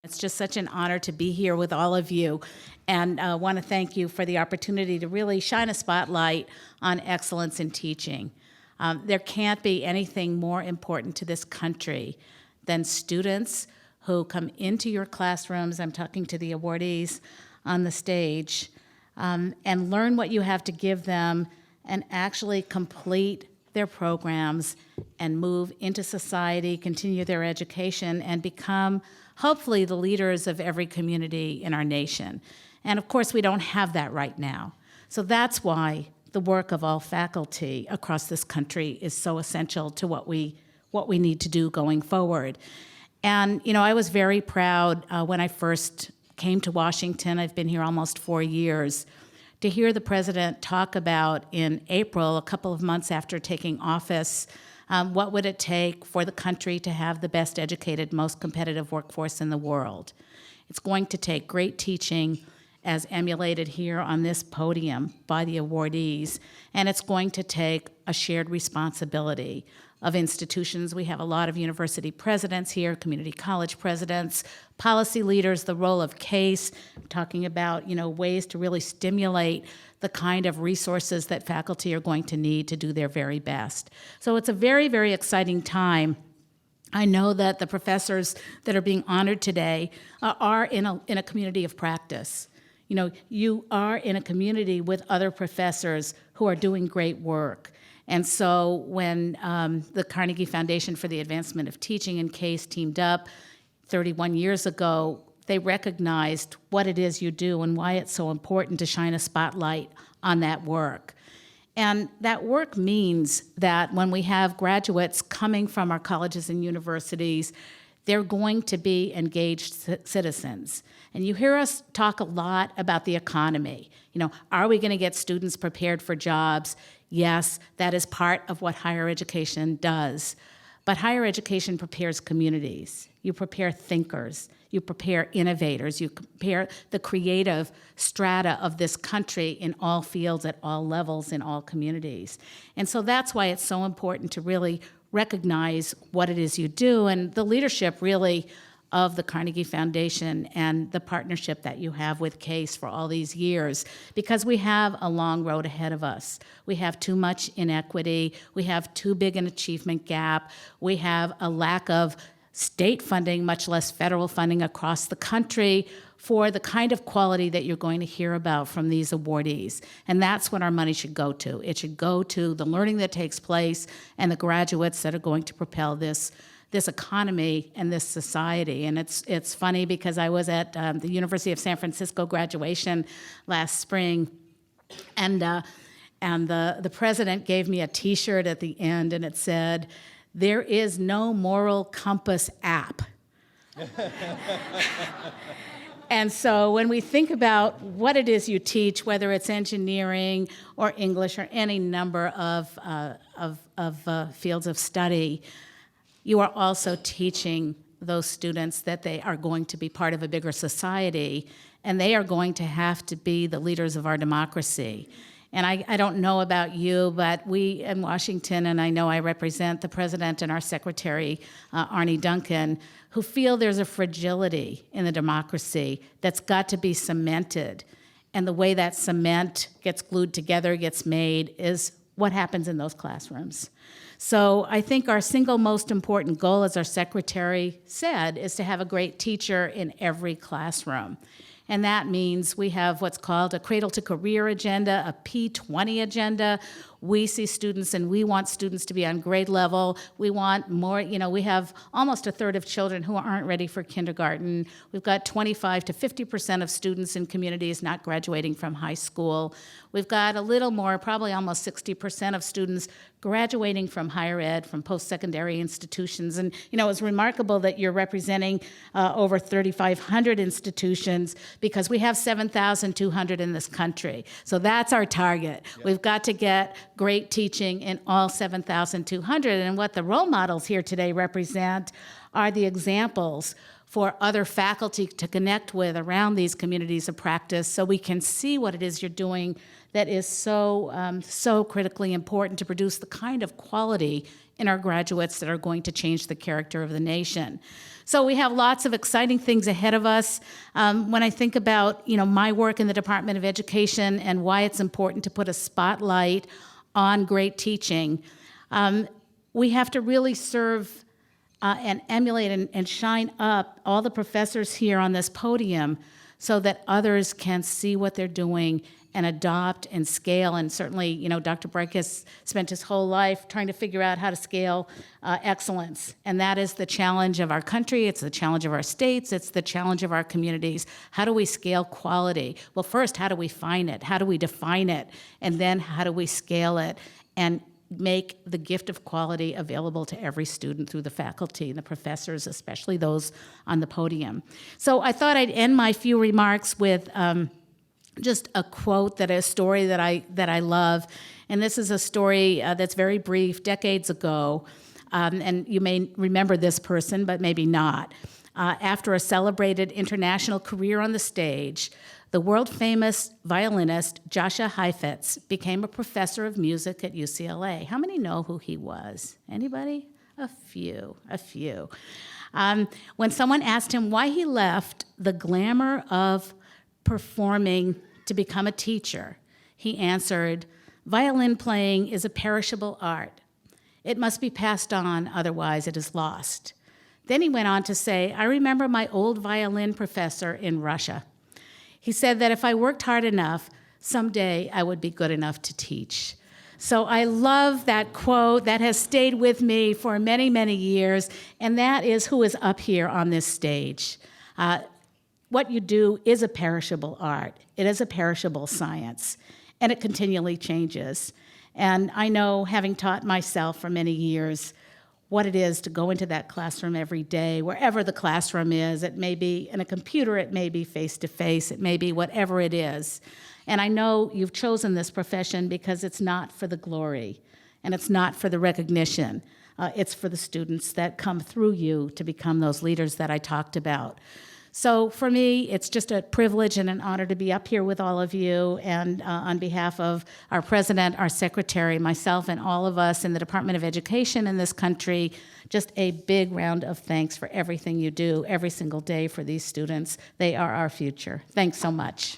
It's just such an honor to be here with all of you, and I want to thank you for the opportunity to really shine a spotlight on excellence in teaching. There can't be anything more important to this country than students who come into your classrooms, I'm talking to the awardees on the stage, and learn what you have to give them and actually complete their programs and move into society, continue their education, and become hopefully the leaders of every community in our nation. And of course, we don't have that right now. So that's why the work of all faculty across this country is so essential to what we need to do going forward. And you know, I was very proud when I first came to Washington, I've been here almost 4 years, to hear the president talk about in April, a couple of months after taking office, what would it take for the country to have the best educated, most competitive workforce in the world? It's going to take great teaching, as emulated here on this podium by the awardees, and it's going to take a shared responsibility of institutions. We have a lot of university presidents here, community college presidents, policy leaders, the role of CASE, talking about, you know, ways to really stimulate the kind of resources that faculty are going to need to do their very best. So it's a very, very exciting time. I know that the professors that are being honored today are in a community of practice. You know, you are in a community with other professors who are doing great work. And so when the Carnegie Foundation for the Advancement of Teaching and CASE teamed up 31 years ago, they recognized what it is you do and why it's so important to shine a spotlight on that work. And that work means that when we have graduates coming from our colleges and universities, they're going to be engaged citizens. And you hear us talk a lot about the economy. You know, are we going to get students prepared for jobs? Yes, that is part of what higher education does. But higher education prepares communities. You prepare thinkers. You prepare innovators. You prepare the creative strata of this country in all fields, at all levels, in all communities. And so that's why it's so important to really recognize what it is you do, and the leadership really of the Carnegie Foundation and the partnership that you have with CASE for all these years, because we have a long road ahead of us. We have too much inequity. We have too big an achievement gap. We have a lack of state funding, much less federal funding across the country for the kind of quality that you're going to hear about from these awardees. And that's what our money should go to. It should go to the learning that takes place and the graduates that are going to propel this economy and this society. And it's funny because I was at the University of San Francisco graduation last spring, and the president gave me a T-shirt at the end, and it said, "There is no moral compass app." And so when we think about what it is you teach, whether it's engineering or English or any number of fields of study, you are also teaching those students that they are going to be part of a bigger society, and they are going to have to be the leaders of our democracy. And I don't know about you, but we in Washington, and I know I represent the president and our secretary, Arne Duncan, who feel there's a fragility in the democracy that's got to be cemented. And the way that cement gets glued together, gets made, is what happens in those classrooms. So I think our single most important goal, as our secretary said, is to have a great teacher in every classroom. And that means we have what's called a cradle to career agenda, a P20 agenda. We see students and we want students to be on grade level. We want more, you know, we have almost a third of children who aren't ready for kindergarten. We've got 25 to 50% of students in communities not graduating from high school. We've got a little more, probably almost 60% of students graduating from higher ed, from post-secondary institutions. And you know, it's remarkable that you're representing over 3,500 institutions, because we have 7,200 in this country. So that's our target. Yep. We've got to get great teaching in all 7,200. And what the role models here today represent are the examples for other faculty to connect with around these communities of practice, so we can see what it is you're doing that is so critically important to produce the kind of quality in our graduates that are going to change the character of the nation. So we have lots of exciting things ahead of us. When I think about my work in the Department of Education and why it's important to put a spotlight on great teaching, we have to really serve and emulate and shine up all the professors here on this podium so that others can see what they're doing and adopt and scale. And certainly, Dr. Breck has spent his whole life trying to figure out how to scale excellence. And that is the challenge of our country. It's the challenge of our states. It's the challenge of our communities. How do we scale quality? Well, first, how do we find it? How do we define it? And then how do we scale it and make the gift of quality available to every student through the faculty and the professors, especially those on the podium. So I thought I'd end my few remarks with just a quote, a story that I love. And this is a story that's very brief, decades ago. And you may remember this person, but maybe not. After a celebrated international career on the stage, the world-famous violinist Joshua Heifetz became a professor of music at UCLA. How many know who he was? Anybody? A few. When someone asked him why he left the glamour of performing to become a teacher, he answered, "Violin playing is a perishable art. It must be passed on, otherwise it is lost." Then he went on to say, "I remember my old violin professor in Russia. He said that if I worked hard enough, someday I would be good enough to teach." So I love that quote. That has stayed with me for many, many years, and that is who is up here on this stage. What you do is a perishable art. It is a perishable science, and it continually changes. And I know, having taught myself for many years, what it is to go into that classroom every day, wherever the classroom is. It may be in a computer, it may be face-to-face, it may be whatever it is. And I know you've chosen this profession because it's not for the glory, and it's not for the recognition. It's for the students that come through you to become those leaders that I talked about. So for me, it's just a privilege and an honor to be up here with all of you, and on behalf of our president, our secretary, myself, and all of us in the Department of Education in this country, just a big round of thanks for everything you do every single day for these students. They are our future. Thanks so much.